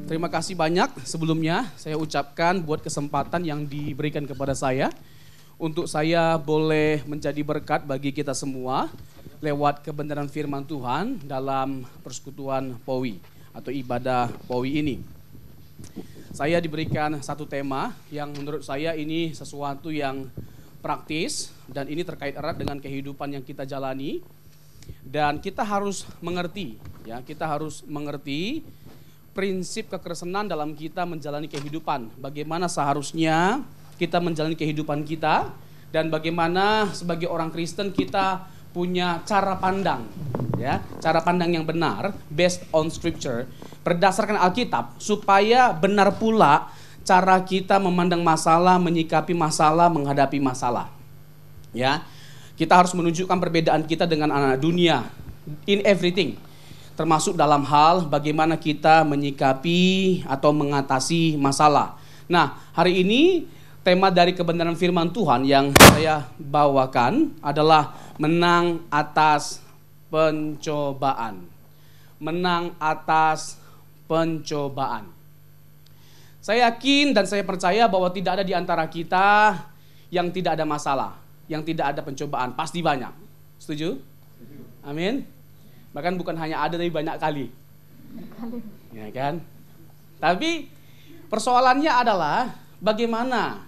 Terima kasih banyak sebelumnya saya ucapkan buat kesempatan yang diberikan kepada saya untuk saya boleh menjadi berkat bagi kita semua lewat kebenaran firman Tuhan dalam persekutuan POWI atau ibadah POWI ini. Saya diberikan satu tema yang menurut saya ini sesuatu yang praktis dan ini terkait erat dengan kehidupan yang kita jalani dan kita harus mengerti prinsip kekristenan dalam kita menjalani kehidupan. Bagaimana seharusnya kita menjalani kehidupan kita dan bagaimana sebagai orang Kristen kita punya cara pandang, ya, cara pandang yang benar based on scripture, berdasarkan Alkitab supaya benar pula cara kita memandang masalah, menyikapi masalah, menghadapi masalah. Ya. Kita harus menunjukkan perbedaan kita dengan anak dunia in everything. Termasuk dalam hal bagaimana kita menyikapi atau mengatasi masalah. Nah, hari ini tema dari kebenaran firman Tuhan yang saya bawakan adalah menang atas pencobaan. Menang atas pencobaan. Saya yakin dan saya percaya bahwa tidak ada di antara kita yang tidak ada masalah, yang tidak ada pencobaan. Pasti banyak. Setuju? Amin. Bahkan bukan hanya ada tapi banyak kali. Ya kan? Tapi persoalannya adalah bagaimana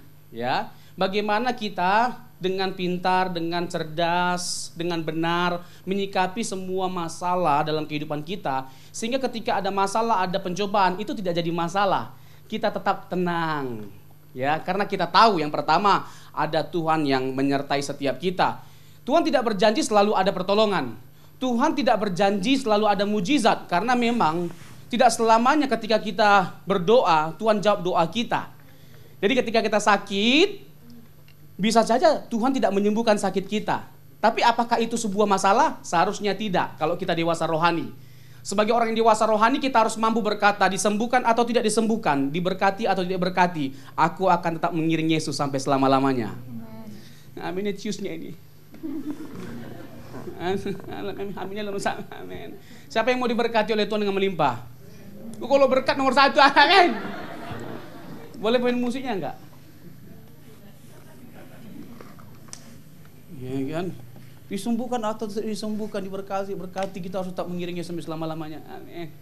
kita dengan pintar, dengan cerdas, dengan benar menyikapi semua masalah dalam kehidupan kita sehingga ketika ada masalah, ada pencobaan itu tidak jadi masalah. Kita tetap tenang. Ya, karena kita tahu yang pertama ada Tuhan yang menyertai setiap kita. Tuhan tidak berjanji selalu ada pertolongan. Tuhan tidak berjanji selalu ada mujizat karena memang tidak selamanya ketika kita berdoa Tuhan jawab doa kita. Jadi ketika kita sakit bisa saja Tuhan tidak menyembuhkan sakit kita. Tapi apakah itu sebuah masalah? Seharusnya tidak kalau kita dewasa rohani. Sebagai orang yang dewasa rohani kita harus mampu berkata disembuhkan atau tidak disembuhkan, diberkati atau tidak berkati, aku akan tetap mengiring Yesus sampai selama-lamanya. Amin. Ciusnya ini. Amin. Siapa yang mau diberkati oleh Tuhan dengan melimpah? Kalau berkat nomor 1, amin. Boleh main musiknya enggak? Ya kan? Disembuhkan atau tidak disembuhkan, diberkati, berkati, kita harus tetap mengiringnya sampai selama-lamanya. Amin.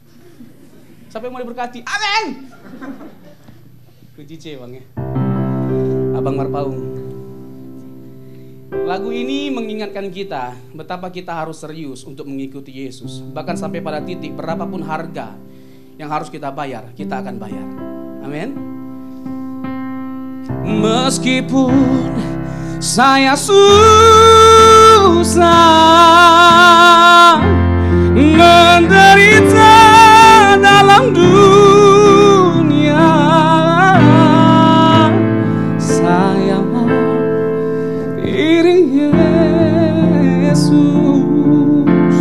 Siapa yang mau diberkati? Amin. Kunci C bang ya. Abang Marpaung. Lagu ini mengingatkan kita betapa kita harus serius untuk mengikuti Yesus. Bahkan sampai pada titik berapapun harga yang harus kita bayar, kita akan bayar. Amin. Meskipun saya susah menderita dalam dunia, saya mau iring Yesus.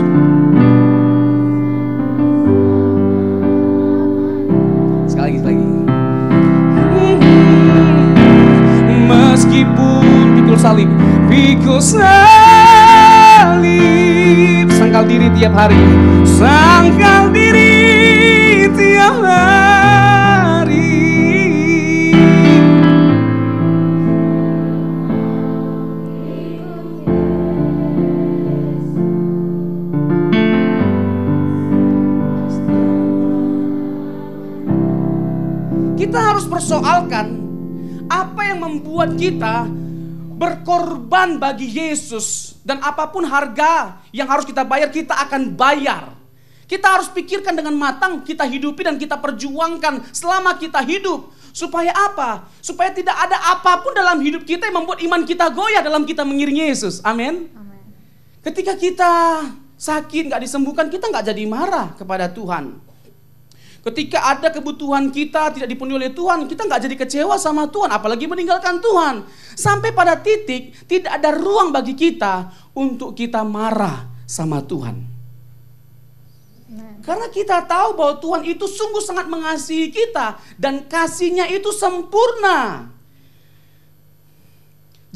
Sekali lagi. Meskipun pikul salib, sangkal diri tiap hari, sangkal diri tiap hari. Kita harus persoalkan apa yang membuat kita berkorban bagi Yesus dan apapun harga yang harus kita bayar, kita akan bayar. Kita harus pikirkan dengan matang, kita hidupi dan kita perjuangkan selama kita hidup. Supaya apa? Supaya tidak ada apapun dalam hidup kita yang membuat iman kita goyah dalam kita mengiring Yesus. Amin. Ketika kita sakit, gak disembuhkan, kita gak jadi marah kepada Tuhan. Ketika ada kebutuhan kita tidak dipenuhi oleh Tuhan, kita nggak jadi kecewa sama Tuhan, apalagi meninggalkan Tuhan. Sampai pada titik tidak ada ruang bagi kita untuk kita marah sama Tuhan. Karena kita tahu bahwa Tuhan itu sungguh sangat mengasihi kita dan kasih-Nya itu sempurna.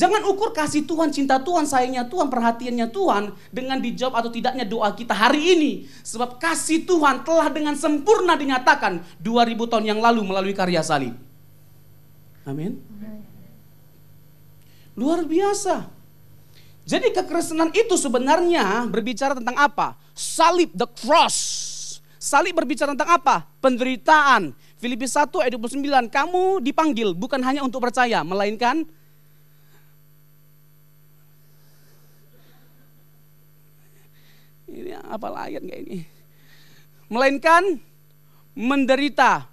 Jangan ukur kasih Tuhan, cinta Tuhan, sayangnya Tuhan, perhatiannya Tuhan dengan dijawab atau tidaknya doa kita hari ini. Sebab kasih Tuhan telah dengan sempurna dinyatakan 2000 tahun yang lalu melalui karya salib. Amin. Luar biasa. Jadi kekristenan itu sebenarnya berbicara tentang apa? Salib, the cross. Salib berbicara tentang apa? Penderitaan. Filipi 1 ayat 29, kamu dipanggil bukan hanya untuk percaya, melainkan ini apa ayat kayak ini? Melainkan menderita.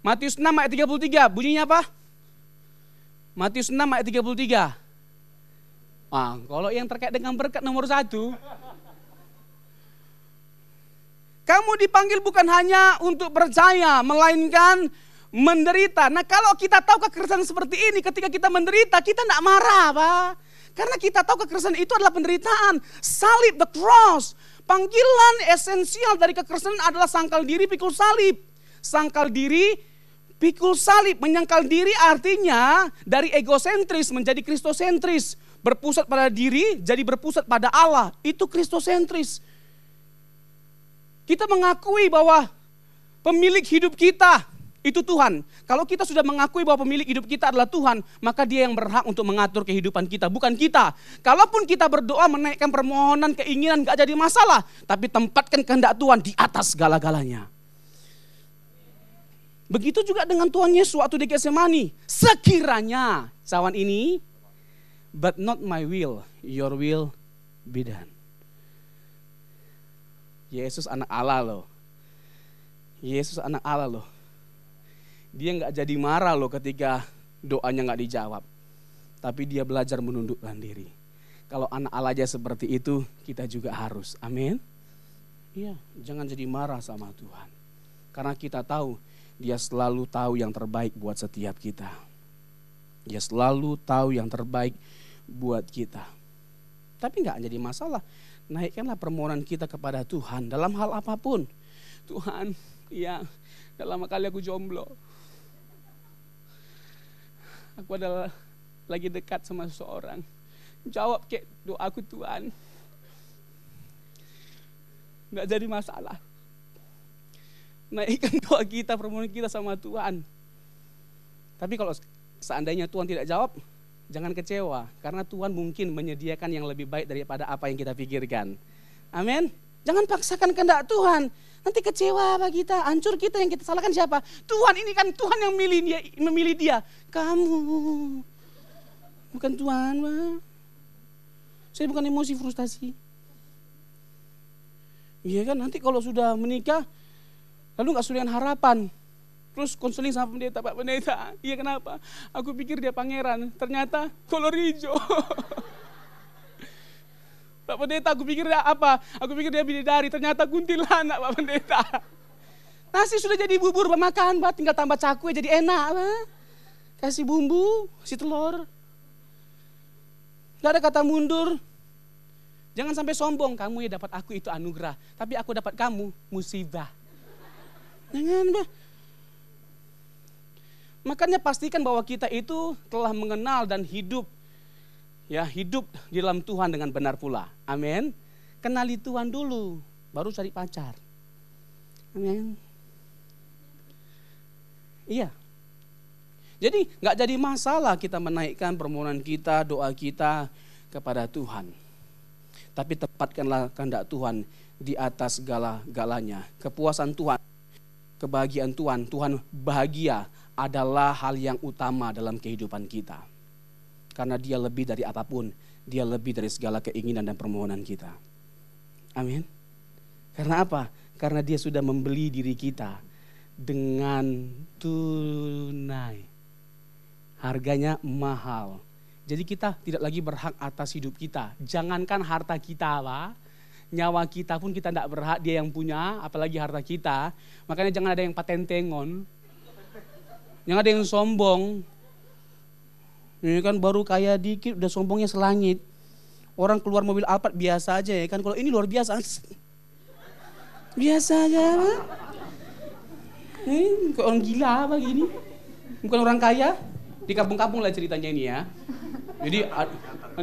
Matius 6 ayat 33, bunyinya apa? Matius 6 ayat 33. Kalau yang terkait dengan berkat nomor 1. Kamu dipanggil bukan hanya untuk percaya, melainkan menderita. Nah kalau kita tahu kekristenan seperti ini, ketika kita menderita, kita tidak marah, Pak. Karena kita tahu kekristenan itu adalah penderitaan. Salib, the cross. Panggilan esensial dari kekristenan adalah sangkal diri, pikul salib. Sangkal diri, pikul salib. Menyangkal diri artinya dari egosentris menjadi kristosentris. Berpusat pada diri, jadi berpusat pada Allah. Itu kristosentris. Kita mengakui bahwa pemilik hidup kita itu Tuhan. Kalau kita sudah mengakui bahwa pemilik hidup kita adalah Tuhan, maka Dia yang berhak untuk mengatur kehidupan kita, bukan kita. Kalaupun kita berdoa menaikkan permohonan, keinginan, gak jadi masalah. Tapi tempatkan kehendak Tuhan di atas segala-galanya. Begitu juga dengan Tuhan Yesus waktu di Getsemani. Sekiranya cawan ini, but not my will, your will be done. Yesus anak Allah loh. Yesus anak Allah loh. Dia gak jadi marah loh ketika doanya gak dijawab. Tapi dia belajar menundukkan diri. Kalau anak Allah aja seperti itu, kita juga harus. Amin. Iya, jangan jadi marah sama Tuhan. Karena kita tahu, Dia selalu tahu yang terbaik buat setiap kita. Dia selalu tahu yang terbaik buat kita. Tapi gak jadi masalah. Naikkanlah permohonan kita kepada Tuhan dalam hal apapun. Tuhan, ya, dalam kali aku jomblo. Aku adalah lagi dekat sama seseorang. Jawab kek doaku Tuhan. Gak jadi masalah. Naikkan doa kita, permohonan kita sama Tuhan. Tapi kalau seandainya Tuhan tidak jawab, jangan kecewa, karena Tuhan mungkin menyediakan yang lebih baik daripada apa yang kita pikirkan. Amin. Jangan paksakan kehendak Tuhan. Nanti kecewa apa kita, hancur kita, yang kita salahkan siapa? Tuhan, ini kan Tuhan yang memilih dia. Kamu, bukan Tuhan. Saya bukan emosi frustasi. Iya kan, nanti kalau sudah menikah, lalu gak sudah harapan. Terus konseling sama pendeta, Pak Pendeta, iya kenapa? Aku pikir dia pangeran, ternyata kolor hijau. Pak Pendeta, aku pikir dia apa? Aku pikir dia bidadari, ternyata kuntilanak, Pak Pendeta. Nasi sudah jadi bubur, makan, Pak, tinggal tambah cakwe jadi enak, Pak. Kasih bumbu, kasih telur. Gak ada kata mundur. Jangan sampai sombong, kamu ya dapat aku itu anugerah, tapi aku dapat kamu musibah. Jangan, Pak. Makanya pastikan bahwa kita itu telah mengenal dan hidup di dalam Tuhan dengan benar pula. Amin. Kenali Tuhan dulu, baru cari pacar. Amin. Iya. Jadi gak jadi masalah kita menaikkan permohonan kita, doa kita kepada Tuhan. Tapi tepatkanlah kehendak Tuhan di atas segala-galanya. Kepuasan Tuhan, kebahagiaan Tuhan, Tuhan bahagia adalah hal yang utama dalam kehidupan kita. Karena Dia lebih dari apapun, Dia lebih dari segala keinginan dan permohonan kita. Amin. Karena apa? Karena Dia sudah membeli diri kita dengan tunai. Harganya mahal. Jadi kita tidak lagi berhak atas hidup kita. Jangankan harta kita, Pak. Nyawa kita pun kita tidak berhak, Dia yang punya, apalagi harta kita. Makanya jangan ada yang patentengon. Jangan ada yang sombong. Ini kan baru kaya dikit udah sombongnya selangit. Orang keluar mobil Alphard biasa aja ya kan. Kalau ini luar biasa. Biasa aja, Pak. Ini orang gila apa gini. Bukan orang kaya. Di kampung-kampung lah ceritanya ini ya. Jadi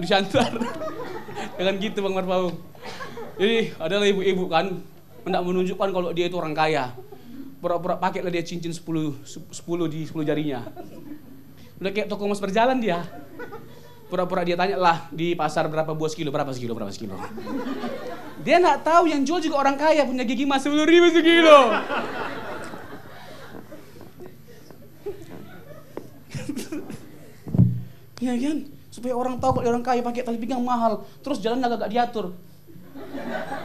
diantar. Jangan gitu Bang Marpaung. Jadi adalah ibu-ibu kan hendak menunjukkan kalau dia itu orang kaya. Pura-pura pakailah dia cincin 10 di 10 jarinya. Udah kayak toko emas berjalan dia. Pura-pura dia tanya lah di pasar berapa buah sekilo, berapa sekilo. Dia nggak tahu yang jual juga orang kaya, punya gigi emas 10.000 sekilo. Ya kan? Supaya orang tahu kalau orang kaya pakai tali pinggang mahal, terus jalan agak diatur.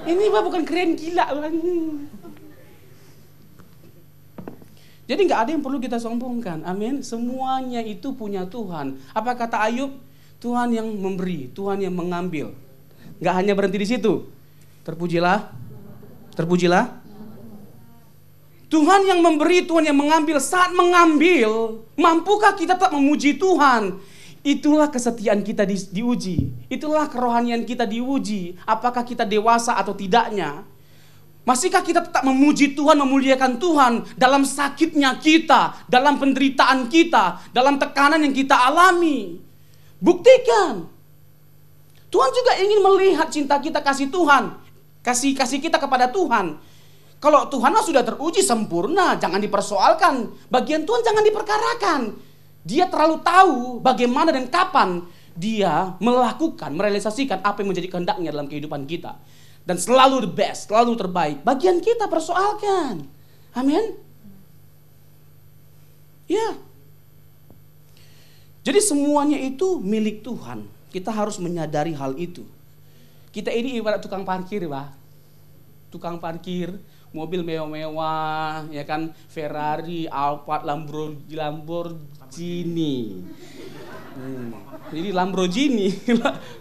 Ini bukan keren gila Bang. Jadi nggak ada yang perlu kita sombongkan, amin. Semuanya itu punya Tuhan. Apa kata Ayub? Tuhan yang memberi, Tuhan yang mengambil. Nggak hanya berhenti di situ. Terpujilah. Tuhan yang memberi, Tuhan yang mengambil. Saat mengambil, mampukah kita tetap memuji Tuhan? Itulah kesetiaan kita diuji. Itulah kerohanian kita diuji. Apakah kita dewasa atau tidaknya? Masihkah kita tetap memuji Tuhan, memuliakan Tuhan dalam sakitnya kita, dalam penderitaan kita, dalam tekanan yang kita alami? Buktikan. Tuhan juga ingin melihat cinta kita, kasih Tuhan, kasih kita kepada Tuhan. Kalau Tuhan sudah teruji sempurna, jangan dipersoalkan. Bagian Tuhan jangan diperkarakan. Dia terlalu tahu bagaimana dan kapan dia melakukan, merealisasikan apa yang menjadi kehendaknya dalam kehidupan kita. Dan selalu the best, selalu terbaik. Bagian kita persoalkan. Amin. Ya. Jadi semuanya itu milik Tuhan. Kita harus menyadari hal itu. Kita ini ibarat tukang parkir, Pak. Tukang parkir, mobil mewah-mewah, ya kan, Ferrari, Alphard, Lamborghini. Jadi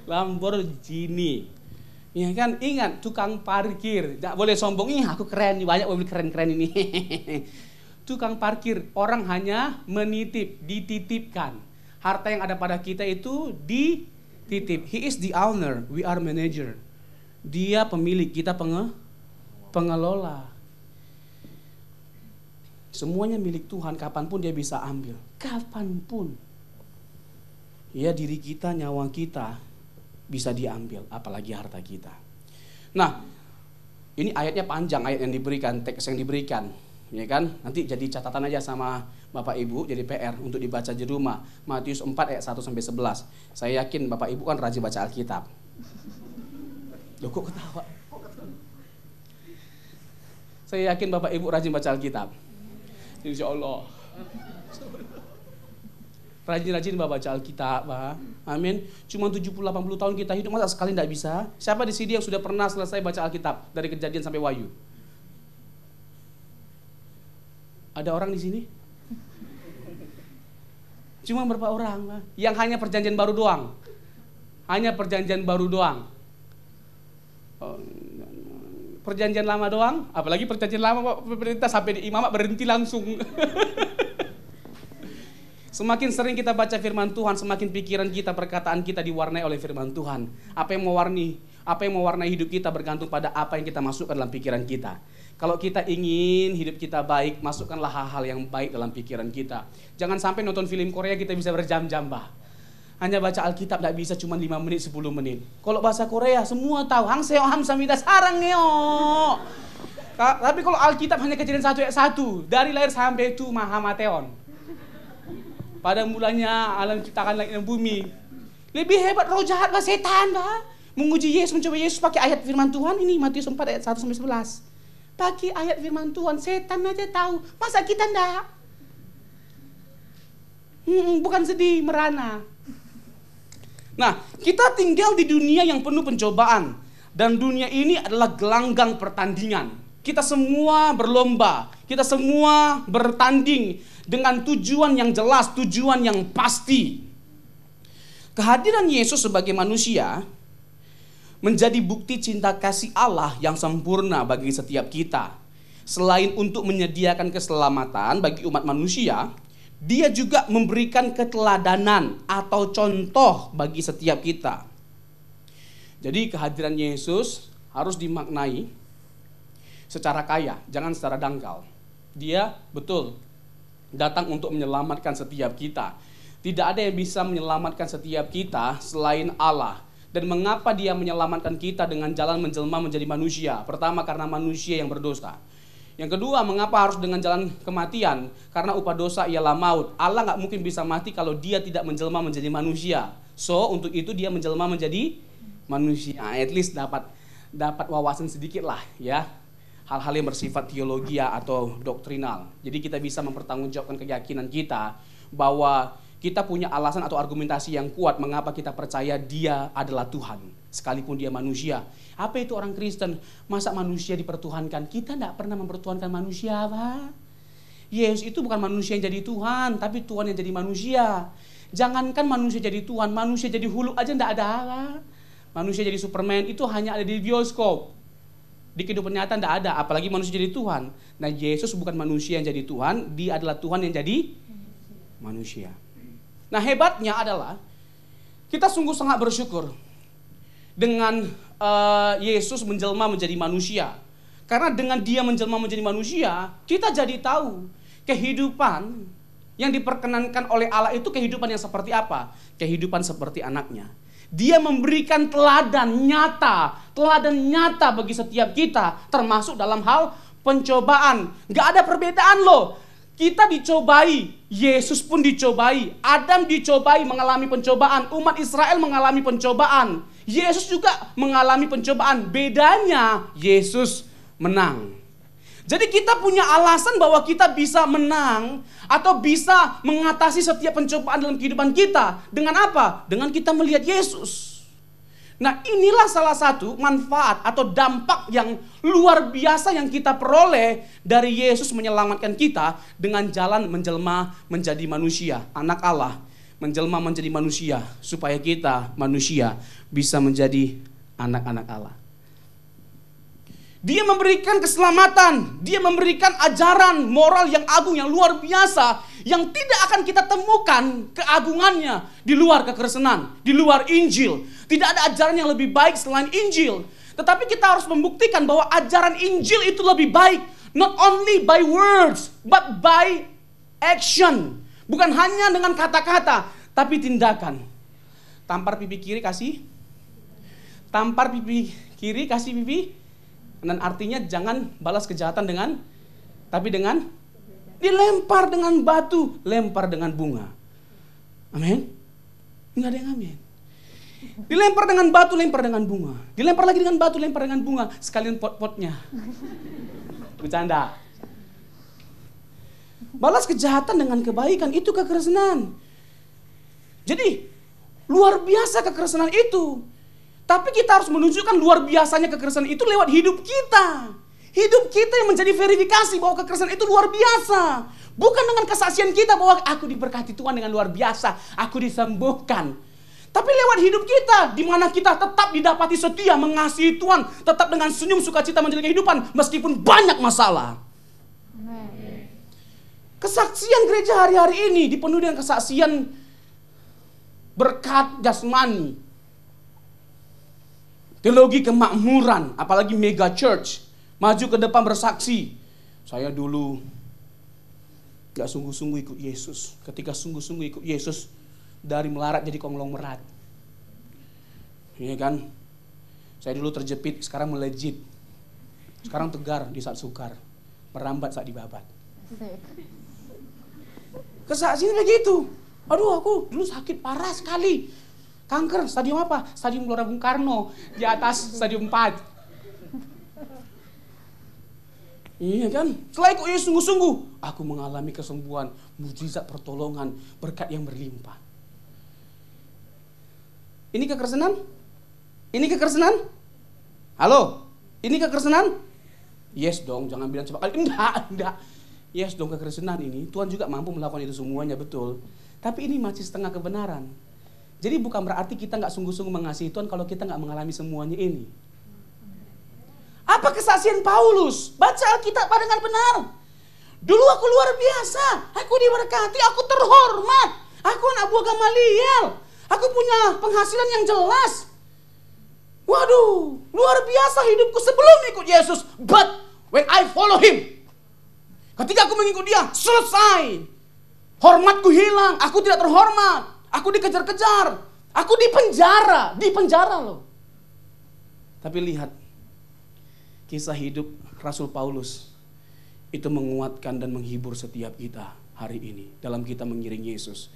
Lamborghini. Ya kan, ingat tukang parkir, tidak boleh sombong, aku keren nih, banyak mobil keren-keren ini. Tukang parkir, orang hanya menitip, dititipkan. Harta yang ada pada kita itu dititip. He is the owner, we are manager. Dia pemilik, kita pengelola. Semuanya milik Tuhan, kapanpun dia bisa ambil. Kapanpun. Ya, diri kita, nyawa kita bisa diambil, apalagi harta kita. Nah, ini ayatnya panjang, ayat yang diberikan, teks yang diberikan. Ya kan? Nanti jadi catatan aja sama Bapak Ibu, jadi PR untuk dibaca di rumah. Matius 4 ayat 1-11. Saya yakin Bapak Ibu kan rajin baca Alkitab. Loh, kok ketawa? Saya yakin Bapak Ibu rajin baca Alkitab. Insya Allah. Rajin-rajin baca Alkitab, Pak. Amin. Cuma 70-80 tahun kita hidup, masa sekali tidak bisa? Siapa di sini yang sudah pernah selesai baca Alkitab dari Kejadian sampai Wahyu? Ada orang di sini? Cuma berapa orang, Pak? Yang hanya perjanjian baru doang. Hanya perjanjian baru doang. Perjanjian lama doang, apalagi perjanjian lama pemerintah sampai di imamat berhenti langsung. Semakin sering kita baca firman Tuhan, semakin pikiran kita, perkataan kita diwarnai oleh firman Tuhan. Apa yang mewarnai hidup kita bergantung pada apa yang kita masukkan dalam pikiran kita. Kalau kita ingin hidup kita baik, masukkanlah hal-hal yang baik dalam pikiran kita. Jangan sampai nonton film Korea kita bisa berjam-jam, Pak. Hanya baca Alkitab tidak bisa cuma 5 menit, 10 menit. Kalau bahasa Korea semua tahu. Hangseo hamsamida sarang neo. Tapi kalau Alkitab hanya Kejadian 1 ayat 1, dari lahir sampai itu Mahamateon. Pada mulanya alam ciptakan langit dan bumi. Lebih hebat roh jahat, Pak, setan, Pak. Menguji Yesus, mencoba Yesus pakai ayat firman Tuhan ini, Matius 4 ayat 1-11. Pakai ayat firman Tuhan, setan aja tahu. Masa kita enggak? Bukan sedih, merana. Nah, kita tinggal di dunia yang penuh pencobaan. Dan dunia ini adalah gelanggang pertandingan. Kita semua berlomba. Kita semua bertanding dengan tujuan yang jelas, tujuan yang pasti. Kehadiran Yesus sebagai manusia menjadi bukti cinta kasih Allah yang sempurna bagi setiap kita. Selain untuk menyediakan keselamatan bagi umat manusia, Dia juga memberikan keteladanan atau contoh bagi setiap kita. Jadi kehadiran Yesus harus dimaknai secara kaya, jangan secara dangkal. Dia betul datang untuk menyelamatkan setiap kita. Tidak ada yang bisa menyelamatkan setiap kita selain Allah. Dan mengapa dia menyelamatkan kita dengan jalan menjelma menjadi manusia? Pertama, karena manusia yang berdosa. Yang kedua, mengapa harus dengan jalan kematian? Karena upah dosa ialah maut. Allah nggak mungkin bisa mati kalau dia tidak menjelma menjadi manusia. So, untuk itu dia menjelma menjadi manusia. At least dapat wawasan sedikit lah ya. Hal-hal yang bersifat teologi atau doktrinal. Jadi kita bisa mempertanggungjawabkan keyakinan kita bahwa kita punya alasan atau argumentasi yang kuat mengapa kita percaya dia adalah Tuhan. Sekalipun dia manusia. Apa itu orang Kristen? Masa manusia dipertuhankan? Kita tidak pernah mempertuhankan manusia, Pak. Yesus itu bukan manusia yang jadi Tuhan, tapi Tuhan yang jadi manusia. Jangankan manusia jadi Tuhan, manusia jadi huluk aja tidak ada, Pak. Manusia jadi Superman itu hanya ada di bioskop. Di kehidupan nyata tidak ada, apalagi manusia jadi Tuhan. Nah, Yesus bukan manusia yang jadi Tuhan, dia adalah Tuhan yang jadi manusia. Nah, hebatnya adalah kita sungguh sangat bersyukur dengan Yesus menjelma menjadi manusia. Karena dengan dia menjelma menjadi manusia, kita jadi tahu kehidupan yang diperkenankan oleh Allah itu kehidupan yang seperti apa? Kehidupan seperti anaknya. Dia memberikan teladan nyata bagi setiap kita, termasuk dalam hal pencobaan. Gak ada perbedaan loh. Kita dicobai, Yesus pun dicobai, Adam dicobai mengalami pencobaan, umat Israel mengalami pencobaan, Yesus juga mengalami pencobaan. Bedanya Yesus menang. Jadi kita punya alasan bahwa kita bisa menang atau bisa mengatasi setiap pencobaan dalam kehidupan kita. Dengan apa? Dengan kita melihat Yesus. Nah, inilah salah satu manfaat atau dampak yang luar biasa yang kita peroleh dari Yesus menyelamatkan kita dengan jalan menjelma menjadi manusia, anak Allah, menjelma menjadi manusia supaya kita manusia bisa menjadi anak-anak Allah. Dia memberikan keselamatan, dia memberikan ajaran moral yang agung, yang luar biasa, yang tidak akan kita temukan keagungannya di luar kekristenan, di luar Injil. Tidak ada ajaran yang lebih baik selain Injil. Tetapi kita harus membuktikan bahwa ajaran Injil itu lebih baik, not only by words, but by action. Bukan hanya dengan kata-kata, tapi tindakan. Tampar pipi kiri kasih pipi. Dan artinya jangan balas kejahatan tapi dengan dilempar dengan batu, lempar dengan bunga. Amin. Enggak ada yang amin. Dilempar dengan batu, lempar dengan bunga. Dilempar lagi dengan batu, lempar dengan bunga. Sekalian pot-potnya. Bercanda. Balas kejahatan dengan kebaikan, itu kekristenan. Jadi luar biasa kekristenan itu. Tapi kita harus menunjukkan luar biasanya kekristenan itu lewat hidup kita. Hidup kita yang menjadi verifikasi bahwa kekristenan itu luar biasa. Bukan dengan kesaksian kita bahwa aku diberkati Tuhan dengan luar biasa, aku disembuhkan. Tapi lewat hidup kita, di mana kita tetap didapati setia, mengasihi Tuhan, tetap dengan senyum sukacita menjalani kehidupan meskipun banyak masalah. Kesaksian gereja hari-hari ini dipenuhi dengan kesaksian berkat jasmani. Teologi kemakmuran, apalagi mega church, maju ke depan bersaksi. Saya dulu gak sungguh-sungguh ikut Yesus. Ketika sungguh-sungguh ikut Yesus, dari melarat jadi konglomerat. Iya kan? Saya dulu terjepit, sekarang melejit. Sekarang tegar di saat sukar, merambat saat dibabat. Kesaksian begitu. Aduh, aku dulu sakit parah sekali. Kanker, stadium apa? Stadium Gelora Bung Karno, di atas stadium 4. Iya kan? Setelah ikut Yesus sungguh-sungguh, aku mengalami kesembuhan, mujizat pertolongan, berkat yang berlimpah. Ini kekristenan? Ini kekristenan? Halo? Ini kekristenan? Yes dong, jangan bilang cepat kali. Enggak. Yes dong, kekristenan ini. Tuhan juga mampu melakukan itu semuanya, betul. Tapi ini masih setengah kebenaran. Jadi bukan berarti kita nggak sungguh-sungguh mengasihi Tuhan kalau kita nggak mengalami semuanya ini. Apa kesaksian Paulus? Baca Alkitab dengan benar. Dulu aku luar biasa, aku diberkati, aku terhormat, aku anak buah Gamaliel, aku punya penghasilan yang jelas. Waduh, luar biasa hidupku sebelum ikut Yesus. But when I follow Him, ketika aku mengikut Dia, selesai. Hormatku hilang, aku tidak terhormat, aku dikejar-kejar, aku di penjara loh. Tapi lihat, kisah hidup Rasul Paulus itu menguatkan dan menghibur setiap kita hari ini dalam kita mengiring Yesus.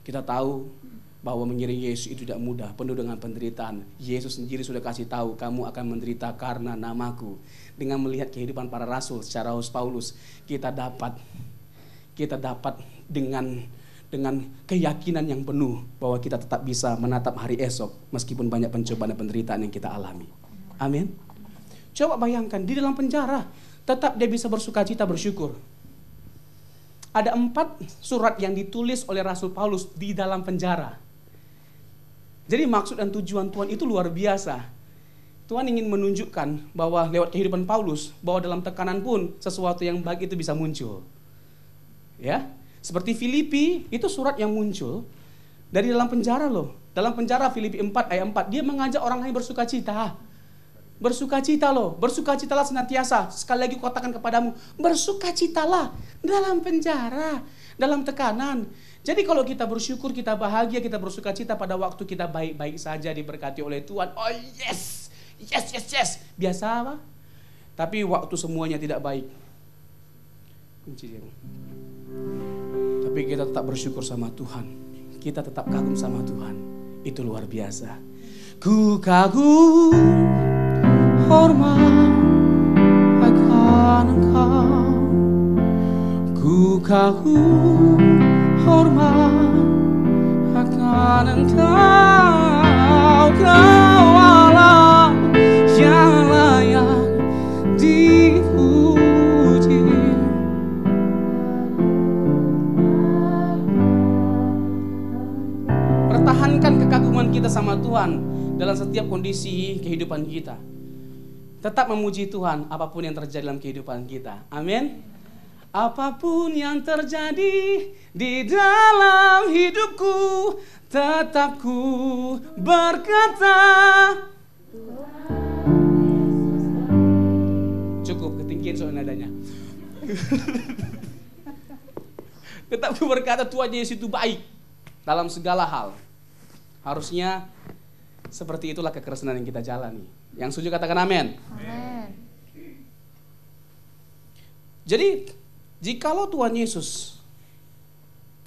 Kita tahu bahwa mengiring Yesus itu tidak mudah, penuh dengan penderitaan. Yesus sendiri sudah kasih tahu, kamu akan menderita karena namaku. Dengan melihat kehidupan para rasul secara Paulus, kita dapat dengan keyakinan yang penuh bahwa kita tetap bisa menatap hari esok meskipun banyak pencobaan dan penderitaan yang kita alami. Amin. Coba bayangkan, di dalam penjara tetap dia bisa bersukacita, bersyukur. Ada 4 surat yang ditulis oleh Rasul Paulus di dalam penjara. Jadi maksud dan tujuan Tuhan itu luar biasa. Tuhan ingin menunjukkan bahwa lewat kehidupan Paulus, bahwa dalam tekanan pun sesuatu yang baik itu bisa muncul. Ya, seperti Filipi, itu surat yang muncul dari dalam penjara loh. Dalam penjara Filipi 4 ayat 4, dia mengajak orang lain bersukacita. Bersukacita loh, bersukacitalah senantiasa. Sekali lagi katakan kepadamu, bersukacitalah dalam penjara, dalam tekanan. Jadi kalau kita bersyukur, kita bahagia, kita bersukacita pada waktu kita baik-baik saja diberkati oleh Tuhan. Oh yes, yes, yes, yes. Biasa apa? Tapi waktu semuanya tidak baik, tapi kita tetap bersyukur sama Tuhan. Kita tetap kagum sama Tuhan. Itu luar biasa. Ku kagum, hormat akan Engkau. Ku kagum, hormat akan Engkau. Kau Allah yang layak dipuji. Pertahankan kekaguman kita sama Tuhan dalam setiap kondisi kehidupan kita. Tetap memuji Tuhan apapun yang terjadi dalam kehidupan kita. Amin. Apapun yang terjadi di dalam hidupku, tetap ku berkata. Cukup, ketinggian soal nadanya. Tetap ku berkata Tuhan Yesus itu baik dalam segala hal. Harusnya seperti itulah kekristenan yang kita jalani. Yang setuju katakan amin. Amin. Jadi jikalau Tuhan Yesus,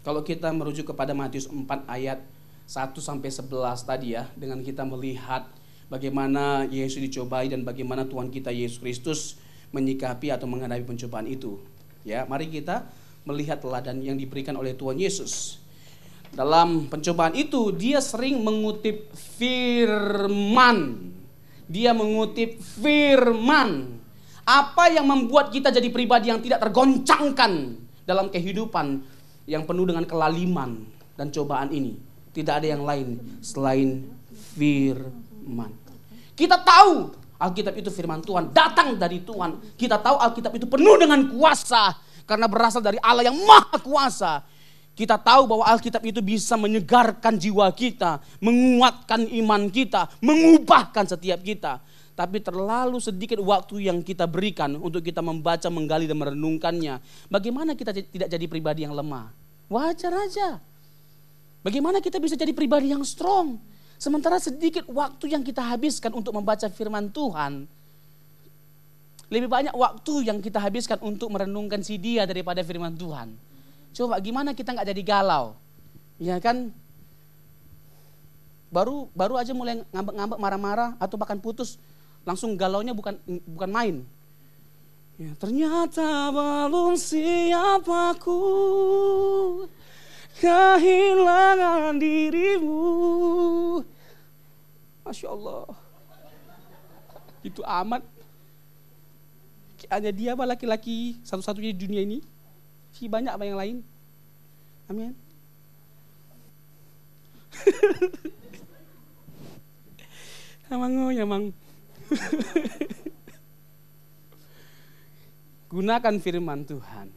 kalau kita merujuk kepada Matius 4 ayat 1-11 tadi ya, dengan kita melihat bagaimana Yesus dicobai dan bagaimana Tuhan kita Yesus Kristus menyikapi atau menghadapi pencobaan itu. Ya, mari kita melihat teladan yang diberikan oleh Tuhan Yesus. Dalam pencobaan itu dia sering mengutip firman. Dia mengutip firman. Apa yang membuat kita jadi pribadi yang tidak tergoncangkan dalam kehidupan yang penuh dengan kelaliman dan cobaan ini? Tidak ada yang lain selain firman. Kita tahu Alkitab itu firman Tuhan, datang dari Tuhan. Kita tahu Alkitab itu penuh dengan kuasa karena berasal dari Allah yang maha kuasa. Kita tahu bahwa Alkitab itu bisa menyegarkan jiwa kita, menguatkan iman kita, mengubahkan setiap kita. Tapi terlalu sedikit waktu yang kita berikan untuk kita membaca, menggali dan merenungkannya. Bagaimana kita tidak jadi pribadi yang lemah? Wajar aja. Bagaimana kita bisa jadi pribadi yang strong? Sementara sedikit waktu yang kita habiskan untuk membaca firman Tuhan, lebih banyak waktu yang kita habiskan untuk merenungkan si Dia daripada firman Tuhan. Coba gimana kita nggak jadi galau, ya kan? Baru aja mulai ngambek-ngambek, marah-marah atau bahkan putus, langsung galaunya bukan main. Ya, ternyata belum siap aku kehilangan dirimu. Masya Allah, itu amat. Hanya dia apa laki-laki satu-satunya di dunia ini. Si banyak apa yang lain. Amin. Emang. Gunakan firman Tuhan.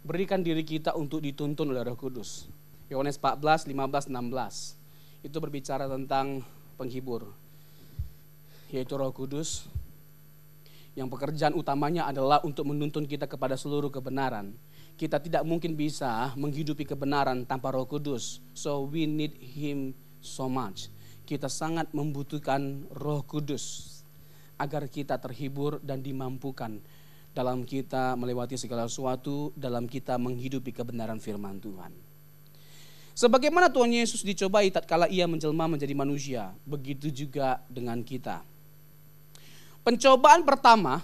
Berikan diri kita untuk dituntun oleh Roh Kudus. Yohanes 14, 15, 16. Itu berbicara tentang penghibur, yaitu Roh Kudus, yang pekerjaan utamanya adalah untuk menuntun kita kepada seluruh kebenaran. Kita tidak mungkin bisa menghidupi kebenaran tanpa Roh Kudus. So we need Him so much. Kita sangat membutuhkan Roh Kudus agar kita terhibur dan dimampukan dalam kita melewati segala sesuatu, dalam kita menghidupi kebenaran firman Tuhan. Sebagaimana Tuhan Yesus dicobai tatkala ia menjelma menjadi manusia, begitu juga dengan kita. Pencobaan pertama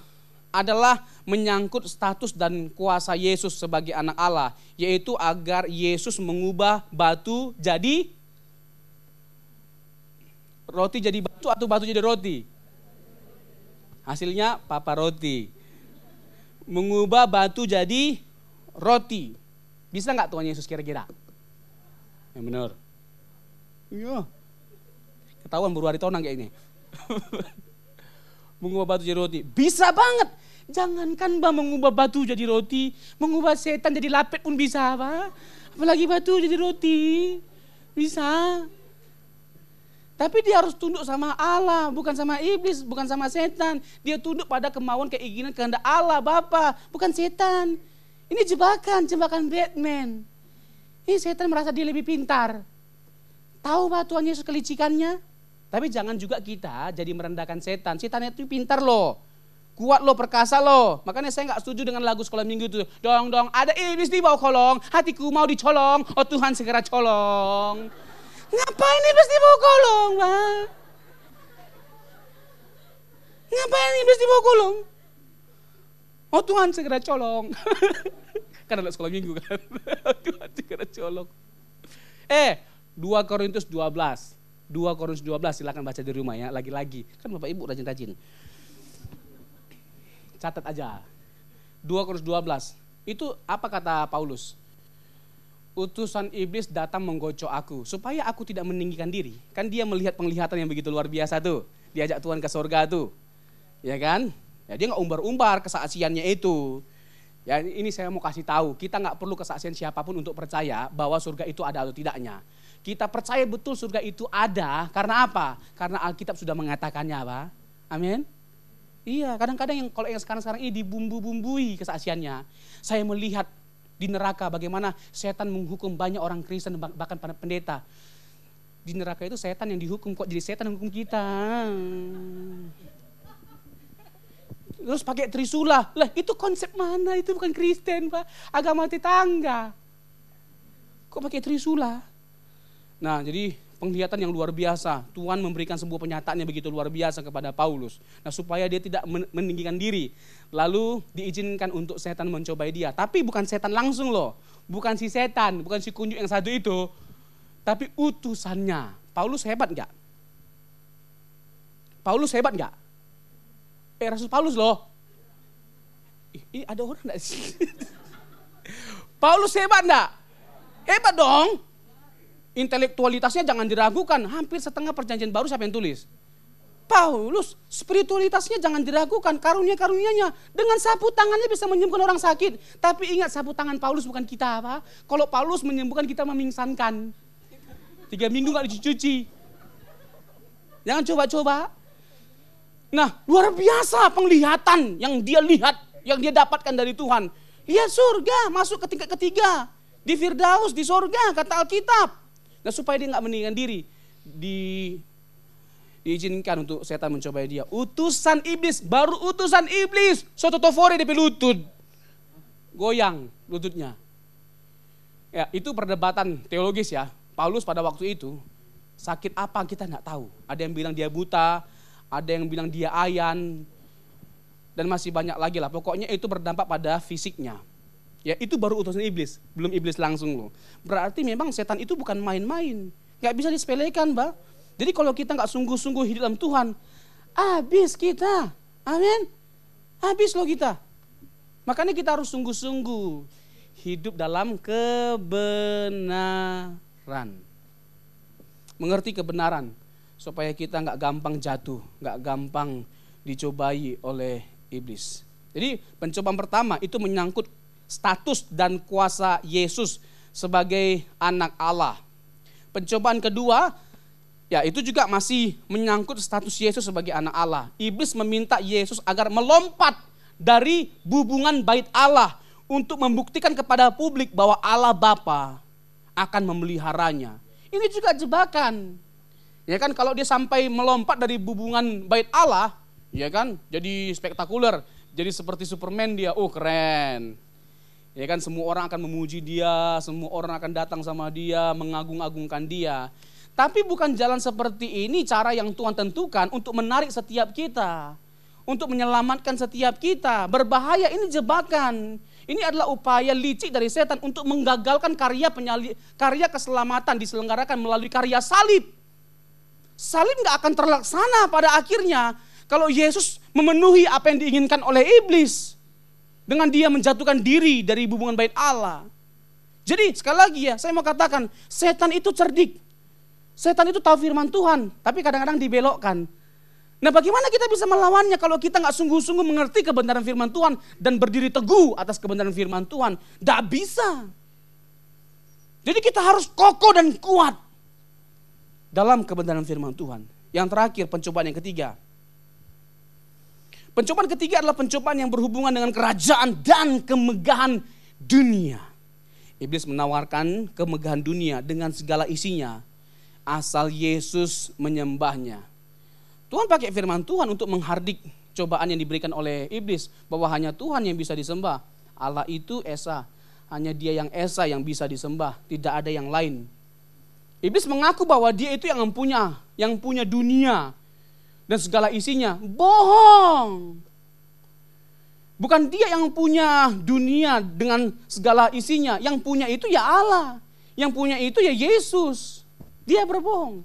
adalah menyangkut status dan kuasa Yesus sebagai anak Allah, yaitu agar Yesus mengubah batu jadi roti jadi batu atau batu jadi roti. Hasilnya papa roti. Mengubah batu jadi roti. Bisa nggak Tuhan Yesus kira-kira? Yang benar. Iya. Ketahuan baru hari tonang kayak ini. Mengubah batu jadi roti. Bisa banget. Jangankan mengubah batu jadi roti, mengubah setan jadi lapet pun bisa, Pak. Apalagi batu jadi roti. Bisa. Tapi dia harus tunduk sama Allah, bukan sama iblis, bukan sama setan. Dia tunduk pada kemauan, keinginan, kehendak Allah, Bapa, bukan setan. Ini jebakan Batman. Ini setan merasa dia lebih pintar. Tahu Pak Tuhan Yesus kelicikannya? Tapi jangan juga kita jadi merendahkan setan. Setan itu pintar loh. Kuat loh, perkasa loh. Makanya saya gak setuju dengan lagu sekolah minggu itu. Dong, ada iblis di bawah kolong. Hatiku mau dicolong. Oh Tuhan segera colong. Ngapain iblis di bawah kolong, Pak? Ngapain iblis di bawah kolong? Oh Tuhan segera colong. Kan ada sekolah minggu kan. Tuhan segera colong. 2 Korintus 12. 2 Korintus 12 silakan baca di rumah ya. Lagi-lagi. Kan Bapak Ibu rajin-rajin. Catat aja. 2 Korintus 12. Itu apa kata Paulus? Utusan iblis datang menggocok aku supaya aku tidak meninggikan diri. Kan dia melihat penglihatan yang begitu luar biasa tuh. Diajak Tuhan ke surga tuh. Ya kan? Ya dia gak umbar-umbar kesaksiannya itu. Ya ini saya mau kasih tahu, kita gak perlu kesaksian siapapun untuk percaya bahwa surga itu ada atau tidaknya. Kita percaya betul surga itu ada karena apa? Karena Alkitab sudah mengatakannya, Pak. Amin. Iya, kadang-kadang kalau yang sekarang ini dibumbu-bumbui kesaksiannya. Saya melihat di neraka bagaimana setan menghukum banyak orang Kristen bahkan para pendeta. Di neraka itu setan yang dihukum, kok jadi setan yang hukum kita. Terus pakai trisula. Lah itu konsep mana? Itu bukan Kristen, Pak. Agama tetangga. Kok pakai trisula? Nah, jadi penglihatan yang luar biasa. Tuhan memberikan sebuah pernyataan yang begitu luar biasa kepada Paulus. Nah, supaya dia tidak meninggikan diri. Lalu diizinkan untuk setan mencobai dia. Tapi bukan setan langsung loh. Bukan si setan, bukan si kunjuk yang satu itu. Tapi utusannya. Paulus hebat enggak? Paulus hebat enggak? Rasul Paulus loh. Ada orang enggak sih? Paulus hebat enggak? Hebat dong. Intelektualitasnya jangan diragukan. Hampir setengah perjanjian baru siapa yang tulis? Paulus. Spiritualitasnya jangan diragukan. Karunia-karunianya. Dengan sapu tangannya bisa menyembuhkan orang sakit. Tapi ingat, sapu tangan Paulus bukan kita, apa? Kalau Paulus menyembuhkan, kita memingsankan. 3 minggu gak dicuci. Jangan coba-coba. Nah, luar biasa penglihatan yang dia lihat, yang dia dapatkan dari Tuhan. Lihat surga, masuk ke tingkat ketiga. Di Firdaus, di surga, kata Alkitab. Nah, supaya dia gak meninggikan diri, diizinkan untuk setan mencobai dia. Utusan iblis, baru utusan iblis. Sototofore DP lutut. Goyang lututnya. Ya, itu perdebatan teologis ya. Paulus pada waktu itu, sakit apa kita gak tahu. Ada yang bilang dia buta, ada yang bilang dia ayan, dan masih banyak lagi lah. Pokoknya itu berdampak pada fisiknya. Ya, itu baru utusan iblis, belum iblis langsung loh. Berarti memang setan itu bukan main-main. Gak bisa disepelekan, Mbak. Jadi kalau kita gak sungguh-sungguh hidup dalam Tuhan, habis kita. Amin. Habis loh kita. Makanya kita harus sungguh-sungguh hidup dalam kebenaran. Mengerti kebenaran. Supaya kita gak gampang jatuh, gak gampang dicobai oleh iblis. Jadi pencobaan pertama itu menyangkut status dan kuasa Yesus sebagai anak Allah. Pencobaan kedua, ya itu juga masih menyangkut status Yesus sebagai anak Allah. Iblis meminta Yesus agar melompat dari bubungan bait Allah untuk membuktikan kepada publik bahwa Allah Bapa akan memeliharanya. Ini juga jebakan. Ya kan, kalau dia sampai melompat dari hubungan bait Allah, ya kan, jadi spektakuler, jadi seperti Superman dia, oh keren. Ya kan, semua orang akan memuji dia, semua orang akan datang sama dia, mengagung-agungkan dia. Tapi bukan jalan seperti ini cara yang Tuhan tentukan untuk menarik setiap kita, untuk menyelamatkan setiap kita. Berbahaya, ini jebakan. Ini adalah upaya licik dari setan untuk menggagalkan karya keselamatan diselenggarakan melalui karya salib. Salib gak akan terlaksana pada akhirnya kalau Yesus memenuhi apa yang diinginkan oleh iblis dengan dia menjatuhkan diri dari hubungan bait Allah. Jadi sekali lagi ya, saya mau katakan, setan itu cerdik. Setan itu tahu firman Tuhan, tapi kadang-kadang dibelokkan. Nah, bagaimana kita bisa melawannya kalau kita gak sungguh-sungguh mengerti kebenaran firman Tuhan dan berdiri teguh atas kebenaran firman Tuhan? Gak bisa. Jadi kita harus kokoh dan kuat dalam kebenaran firman Tuhan. Yang terakhir, pencobaan yang ketiga. Pencobaan ketiga adalah pencobaan yang berhubungan dengan kerajaan dan kemegahan dunia. Iblis menawarkan kemegahan dunia dengan segala isinya, asal Yesus menyembahnya. Tuhan pakai firman Tuhan untuk menghardik cobaan yang diberikan oleh iblis, bahwa hanya Tuhan yang bisa disembah. Allah itu esa, hanya Dia yang esa yang bisa disembah, tidak ada yang lain. Iblis mengaku bahwa dia itu yang punya dunia dan segala isinya. Bohong. Bukan dia yang punya dunia dengan segala isinya, yang punya itu ya Allah, yang punya itu ya Yesus. Dia berbohong.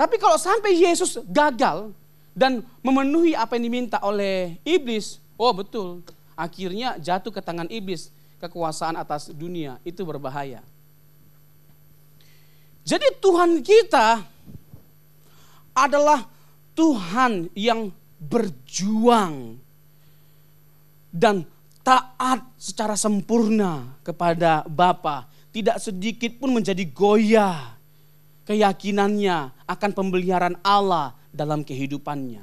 Tapi kalau sampai Yesus gagal dan memenuhi apa yang diminta oleh iblis, oh betul, akhirnya jatuh ke tangan iblis kekuasaan atas dunia, itu berbahaya. Jadi Tuhan kita adalah Tuhan yang berjuang dan taat secara sempurna kepada Bapa. Tidak sedikit pun menjadi goyah keyakinannya akan pemeliharaan Allah dalam kehidupannya.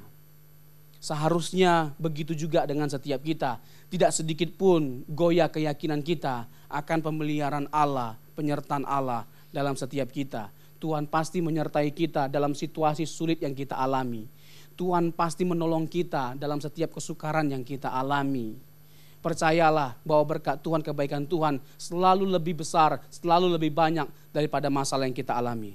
Seharusnya begitu juga dengan setiap kita. Tidak sedikit pun goyah keyakinan kita akan pemeliharaan Allah, penyertaan Allah dalam setiap kita. Tuhan pasti menyertai kita dalam situasi sulit yang kita alami. Tuhan pasti menolong kita dalam setiap kesukaran yang kita alami. Percayalah bahwa berkat Tuhan, kebaikan Tuhan selalu lebih besar, selalu lebih banyak daripada masalah yang kita alami.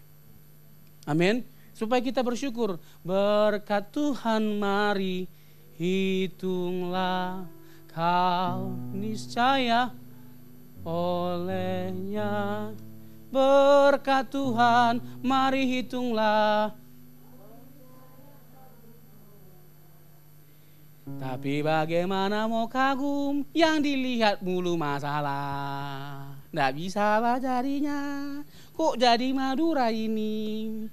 Amin. Supaya kita bersyukur. Berkat Tuhan mari hitunglah, kau niscaya olehnya. Berkat Tuhan mari hitunglah. Tapi bagaimana mau kagum yang dilihat mulu masalah. Nggak bisa bacarinya, kok jadi Madura ini.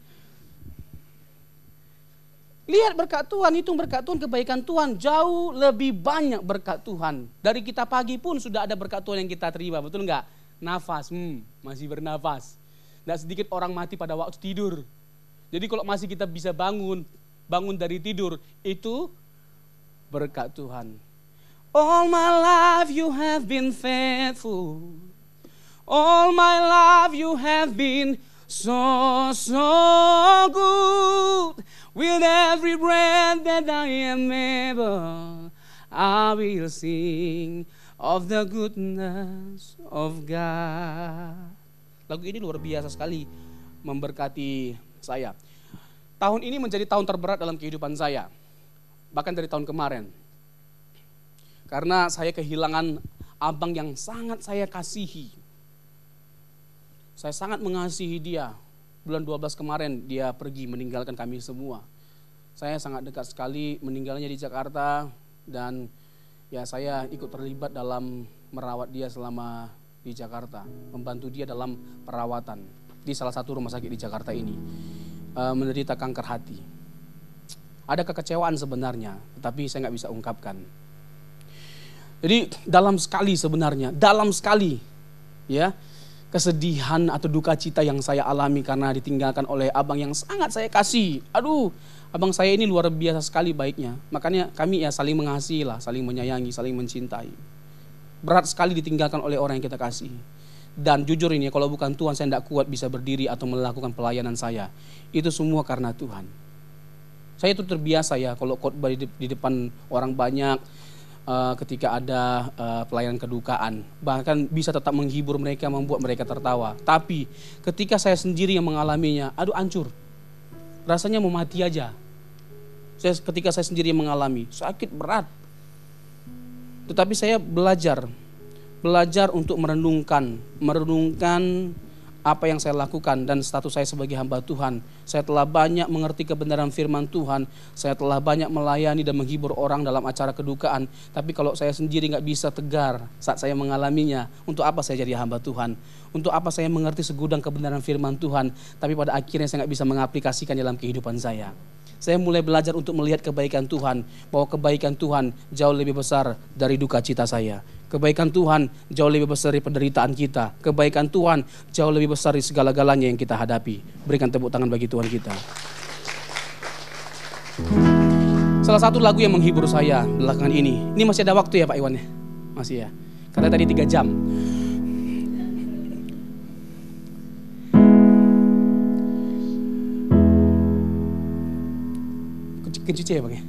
Lihat berkat Tuhan, hitung berkat Tuhan, kebaikan Tuhan. Jauh lebih banyak berkat Tuhan. Dari kita pagi pun sudah ada berkat Tuhan yang kita terima, betul nggak? Nafas, masih bernafas. Nggak sedikit orang mati pada waktu tidur. Jadi kalau masih kita bisa bangun dari tidur, itu berkat Tuhan. All my life you have been faithful. All my life you have been so good. With every breath that I am able, I will sing of the goodness of God. Lagu ini luar biasa sekali memberkati saya. Tahun ini menjadi tahun terberat dalam kehidupan saya. Bahkan dari tahun kemarin. Karena saya kehilangan abang yang sangat saya kasihi. Saya sangat mengasihi dia. Bulan 12 kemarin dia pergi meninggalkan kami semua. Saya sangat dekat sekali meninggalnya di Jakarta. Dan ya saya ikut terlibat dalam merawat dia selama di Jakarta. Membantu dia dalam perawatan di salah satu rumah sakit di Jakarta ini. Menderita kanker hati. Ada kekecewaan sebenarnya, tetapi saya nggak bisa ungkapkan. Jadi dalam sekali ya, kesedihan atau duka cita yang saya alami karena ditinggalkan oleh abang yang sangat saya kasih. Aduh, abang saya ini luar biasa sekali baiknya. Makanya kami ya saling mengasihi lah, saling menyayangi, saling mencintai. Berat sekali ditinggalkan oleh orang yang kita kasih. Dan jujur ini, kalau bukan Tuhan saya tidak kuat bisa berdiri atau melakukan pelayanan saya. Itu semua karena Tuhan. Saya itu terbiasa ya kalau khotbah di depan orang banyak, ketika ada pelayanan kedukaan. Bahkan bisa tetap menghibur mereka, membuat mereka tertawa. Tapi ketika saya sendiri yang mengalaminya, aduh hancur. Rasanya mau mati aja. Ketika saya sendiri yang mengalami, sakit berat. Tetapi saya belajar untuk merenungkan apa yang saya lakukan dan status saya sebagai hamba Tuhan. Saya telah banyak mengerti kebenaran firman Tuhan. Saya telah banyak melayani dan menghibur orang dalam acara kedukaan. Tapi kalau saya sendiri gak bisa tegar saat saya mengalaminya, untuk apa saya jadi hamba Tuhan? Untuk apa saya mengerti segudang kebenaran firman Tuhan, tapi pada akhirnya saya gak bisa mengaplikasikan dalam kehidupan saya. Saya mulai belajar untuk melihat kebaikan Tuhan, bahwa kebaikan Tuhan jauh lebih besar dari duka cita saya. Kebaikan Tuhan jauh lebih besar dari penderitaan kita. Kebaikan Tuhan jauh lebih besar dari segala-galanya yang kita hadapi. Berikan tepuk tangan bagi Tuhan kita. Salah satu lagu yang menghibur saya belakangan ini masih ada waktu ya Pak Iwan ya? Masih ya? Karena tadi 3 jam. Kecuci ya Bang ya?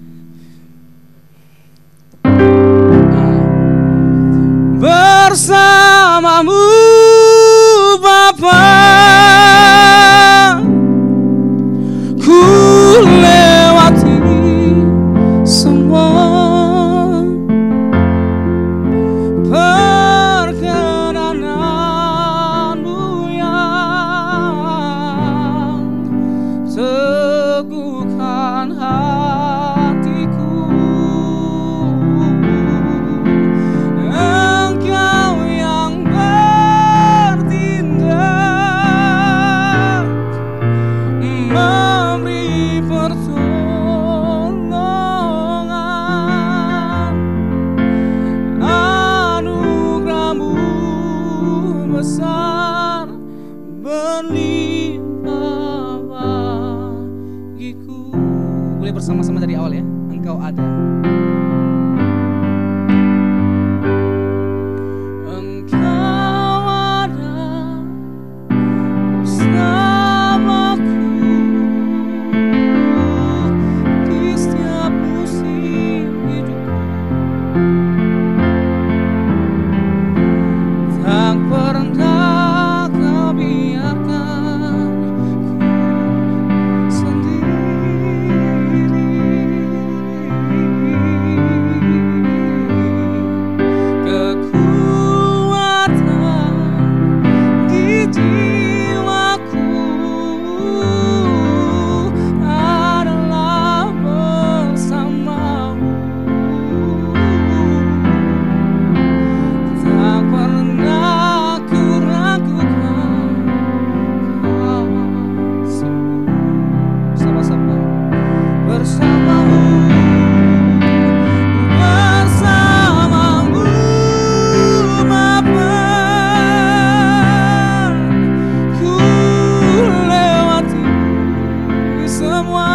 Bersamamu Bapa, ku lewati semua perkenananmu yang teguhkan hatiku. Engkau yang bertindak, memberi pertolongan. Anugerahmu besar, berlimpah bagiku. Boleh bersama-sama dari awal ya. Engkau ada. Engkau ada bersamaku di setiap musim hidupku. Tak pernah kau biarkan ku sendiri. Kekuatan di jiwaku adalah bersamamu. Tak pernah ku ragukan kasihmu. Sama-sama bersamamu, bersamamu Bapa, ku lewati semua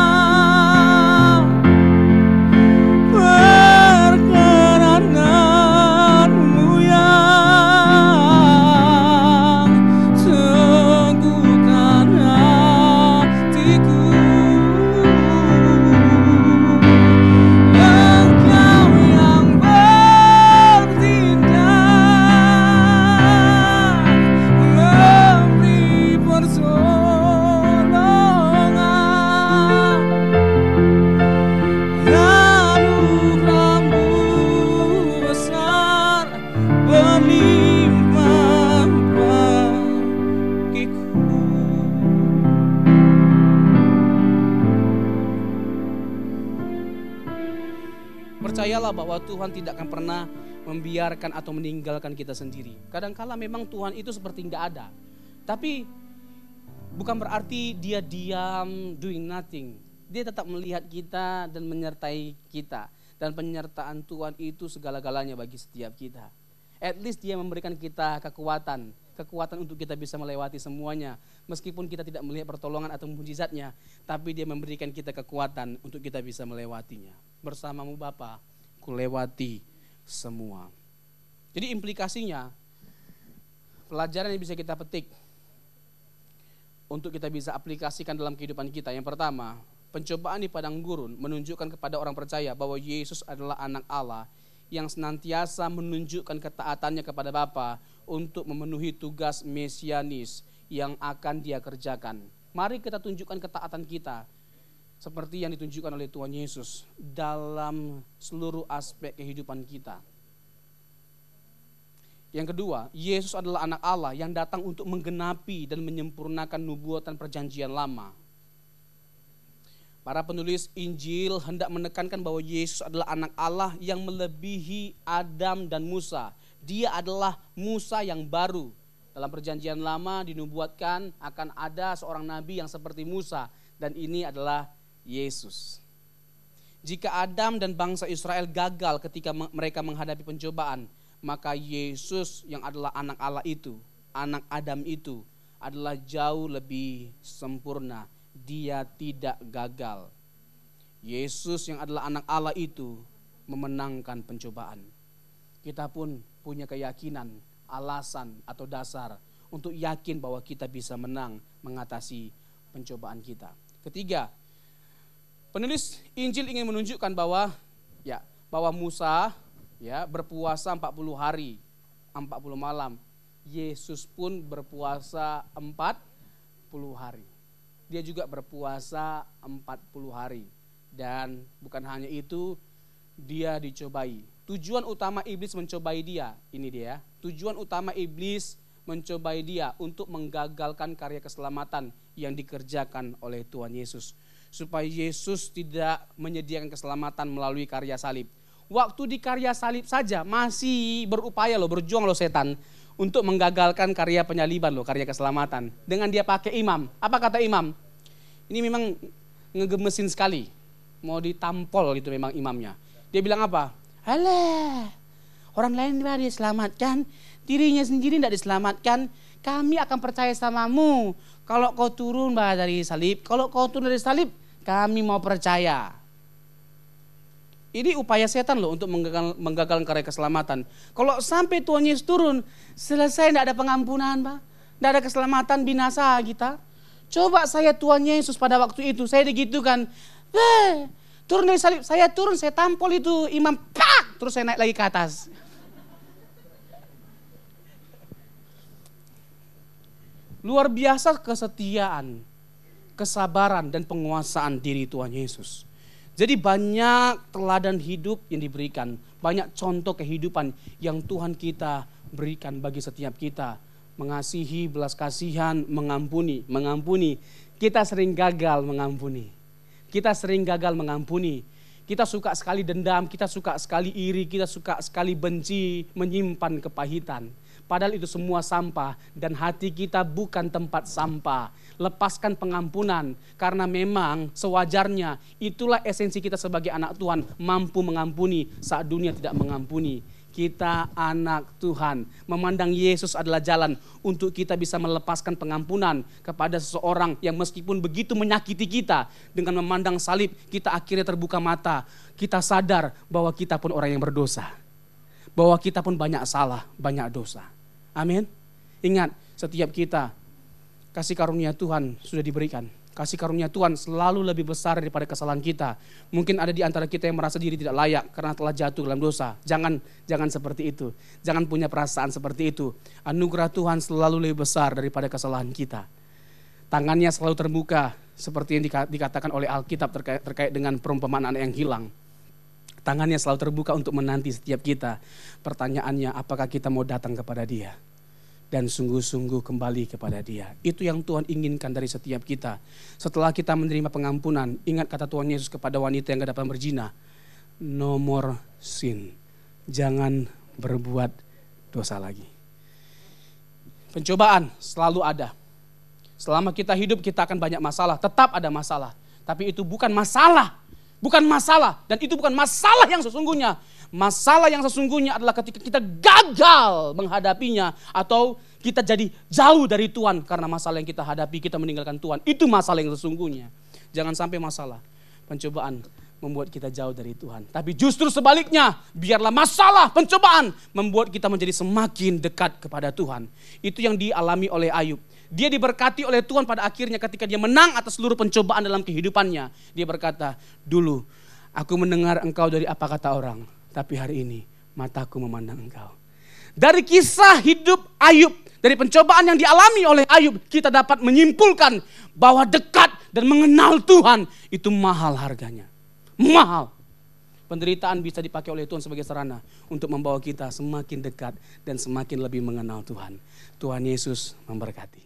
perkenananmu yang teguhkan hatiku. Engkau yang bertindak, memberi pertolongan. Anugerahmu besar, berlimpah bagiku. Percayalah bahwa Tuhan tidak akan pernah membiarkan atau meninggalkan kita sendiri. Kadangkala memang Tuhan itu seperti nggak ada. Tapi bukan berarti dia diam, doing nothing. Dia tetap melihat kita dan menyertai kita. Dan penyertaan Tuhan itu segala-galanya bagi setiap kita. At least dia memberikan kita kekuatan untuk kita bisa melewati semuanya. Meskipun kita tidak melihat pertolongan atau mujizatnya, tapi dia memberikan kita kekuatan untuk kita bisa melewatinya. Bersamamu Bapa, ku lewati semua. Jadi implikasinya, pelajaran yang bisa kita petik untuk kita bisa aplikasikan dalam kehidupan kita. Yang pertama, pencobaan di padang gurun menunjukkan kepada orang percaya bahwa Yesus adalah anak Allah yang senantiasa menunjukkan ketaatannya kepada Bapa untuk memenuhi tugas mesianis yang akan Dia kerjakan. Mari kita tunjukkan ketaatan kita seperti yang ditunjukkan oleh Tuhan Yesus dalam seluruh aspek kehidupan kita. Yang kedua, Yesus adalah anak Allah yang datang untuk menggenapi dan menyempurnakan nubuatan perjanjian lama. Para penulis Injil hendak menekankan bahwa Yesus adalah anak Allah yang melebihi Adam dan Musa. Dia adalah Musa yang baru. Dalam perjanjian lama dinubuatkan akan ada seorang nabi yang seperti Musa, dan ini adalah Yesus. Jika Adam dan bangsa Israel gagal ketika mereka menghadapi pencobaan, maka Yesus yang adalah anak Allah itu, anak Adam itu adalah jauh lebih sempurna. Dia tidak gagal. Yesus yang adalah anak Allah itu memenangkan pencobaan. Kita pun punya keyakinan, alasan atau dasar untuk yakin bahwa kita bisa menang mengatasi pencobaan kita. Ketiga, penulis Injil ingin menunjukkan bahwa Musa berpuasa 40 hari, 40 malam. Yesus pun berpuasa 40 hari. Dia juga berpuasa 40 hari. Dan bukan hanya itu, dia dicobai. Tujuan utama iblis mencobai dia, ini dia. Tujuan utama iblis mencobai dia untuk menggagalkan karya keselamatan yang dikerjakan oleh Tuhan Yesus. Supaya Yesus tidak menyediakan keselamatan melalui karya salib. Waktu di karya salib saja masih berupaya berjuang setan untuk menggagalkan karya penyaliban karya keselamatan. Dengan dia pakai imam. Apa kata imam? Ini memang ngegemesin sekali. Mau ditampol itu memang imamnya. Dia bilang apa? Alah, orang lain tidak diselamatkan, dirinya sendiri tidak diselamatkan. Kami akan percaya samamu. Kalau kau turun dari salib, kalau kau turun dari salib, kami mau percaya. Ini upaya setan untuk menggagalkan karya keselamatan. Kalau sampai Tuhan Yesus turun, selesai, tidak ada pengampunan, Pak. Tidak ada keselamatan, binasa kita. Coba saya Tuhan Yesus pada waktu itu, saya digitukan. Turun dari salib, saya turun, saya tampol itu imam, pak, terus saya naik lagi ke atas. Luar biasa kesetiaan, kesabaran, dan penguasaan diri Tuhan Yesus. Jadi banyak teladan hidup yang diberikan, banyak contoh kehidupan yang Tuhan kita berikan bagi setiap kita. Mengasihi, belas kasihan, mengampuni. Kita sering gagal mengampuni. Kita suka sekali dendam, kita suka sekali iri, kita suka sekali benci, menyimpan kepahitan. Padahal itu semua sampah dan hati kita bukan tempat sampah. Lepaskan pengampunan karena memang sewajarnya itulah esensi kita sebagai anak Tuhan, mampu mengampuni saat dunia tidak mengampuni. Kita anak Tuhan, memandang Yesus adalah jalan untuk kita bisa melepaskan pengampunan kepada seseorang yang meskipun begitu menyakiti kita. Dengan memandang salib, kita akhirnya terbuka mata. Kita sadar bahwa kita pun orang yang berdosa. Bahwa kita pun banyak salah, banyak dosa. Amin. Ingat, setiap kita, kasih karunia Tuhan sudah diberikan. Kasih karunia Tuhan selalu lebih besar daripada kesalahan kita. Mungkin ada di antara kita yang merasa diri tidak layak karena telah jatuh dalam dosa. Jangan seperti itu. Jangan punya perasaan seperti itu. Anugerah Tuhan selalu lebih besar daripada kesalahan kita. Tangannya selalu terbuka seperti yang dikatakan oleh Alkitab terkait dengan perumpamaan anak yang hilang. Tangannya selalu terbuka untuk menanti setiap kita. Pertanyaannya, apakah kita mau datang kepada Dia? Dan sungguh-sungguh kembali kepada Dia. Itu yang Tuhan inginkan dari setiap kita. Setelah kita menerima pengampunan, ingat kata Tuhan Yesus kepada wanita yang gak dapat berzina, no more sin. Jangan berbuat dosa lagi. Pencobaan selalu ada. Selama kita hidup kita akan banyak masalah, tetap ada masalah. Tapi itu bukan masalah. Dan itu bukan masalah yang sesungguhnya. Masalah yang sesungguhnya adalah ketika kita gagal menghadapinya atau kita jadi jauh dari Tuhan karena masalah yang kita hadapi, kita meninggalkan Tuhan. Itu masalah yang sesungguhnya. Jangan sampai masalah, pencobaan membuat kita jauh dari Tuhan. Tapi justru sebaliknya, biarlah masalah, pencobaan membuat kita menjadi semakin dekat kepada Tuhan. Itu yang dialami oleh Ayub. Dia diberkati oleh Tuhan pada akhirnya ketika dia menang atas seluruh pencobaan dalam kehidupannya. Dia berkata, dulu aku mendengar engkau dari apa kata orang, tapi hari ini mataku memandang engkau. Dari kisah hidup Ayub, dari pencobaan yang dialami oleh Ayub, kita dapat menyimpulkan bahwa dekat dan mengenal Tuhan itu mahal harganya. Mahal. Penderitaan bisa dipakai oleh Tuhan sebagai sarana untuk membawa kita semakin dekat dan semakin lebih mengenal Tuhan. Tuhan Yesus memberkati.